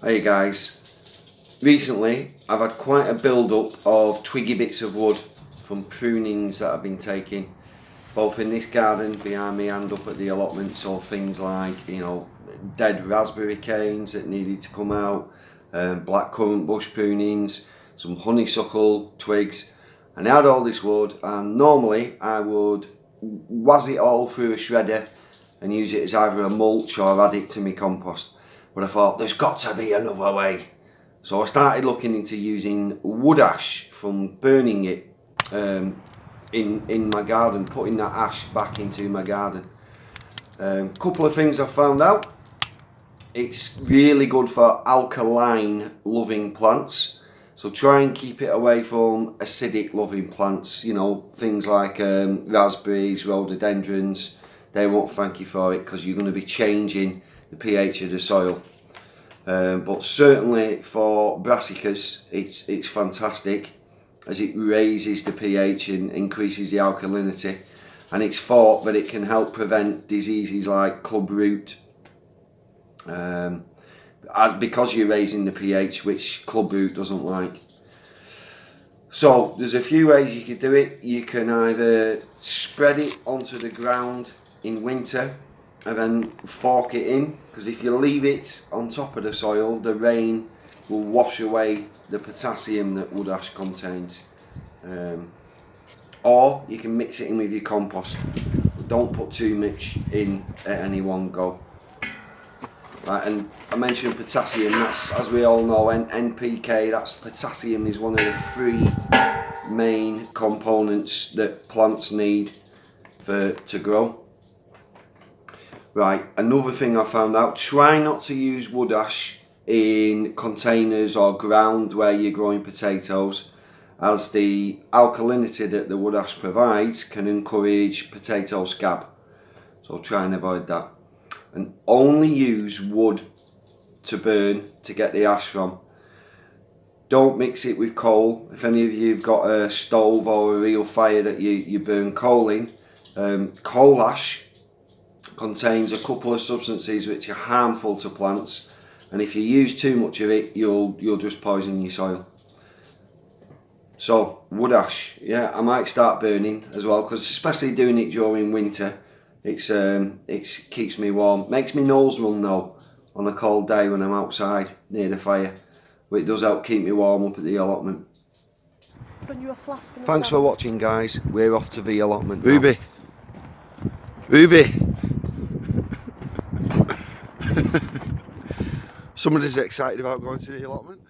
Hey guys, recently I've had quite a build up of twiggy bits of wood from prunings that I've been taking, both in this garden behind me and up at the allotment. So things like, you know, dead raspberry canes that needed to come out, black currant bush prunings, some honeysuckle twigs, and I had all this wood, and normally I would waz it all through a shredder and use it as either a mulch or add it to my compost. But I thought there's got to be another way. So I started looking into using wood ash from burning it in my garden, putting that ash back into my garden. Couple of things I found out. It's really good for alkaline loving plants. So try and keep it away from acidic loving plants, you know, things like raspberries, rhododendrons. They won't thank you for it because you're going to be changing the pH of the soil. But certainly for brassicas it's fantastic, as it raises the pH and increases the alkalinity, and it's thought that it can help prevent diseases like club root, because you're raising the pH, which club root doesn't like. So there's a few ways you could do it. You can either spread it onto the ground in winter and then fork it in, because if you leave it on top of the soil, the rain will wash away the potassium that wood ash contains. Or you can mix it in with your compost. Don't put too much in at any one go. Right, and I mentioned potassium. That's, as we all know, NPK. That's potassium is one of the three main components that plants need to grow. Right, another thing I found out, try not to use wood ash in containers or ground where you're growing potatoes, as the alkalinity that the wood ash provides can encourage potato scab. So try and avoid that. And only use wood to burn to get the ash from. Don't mix it with coal. If any of you have got a stove or a real fire that you burn coal in, coal ash contains a couple of substances which are harmful to plants, and if you use too much of it, you'll just poison your soil. So wood ash, yeah, I might start burning as well, because especially doing it during winter, it keeps me warm. Makes me nose run though on a cold day when I'm outside near the fire, but it does help keep me warm up at the allotment. Thanks for watching, guys. We're off to the allotment now. Ruby. Somebody's excited about going to the allotment.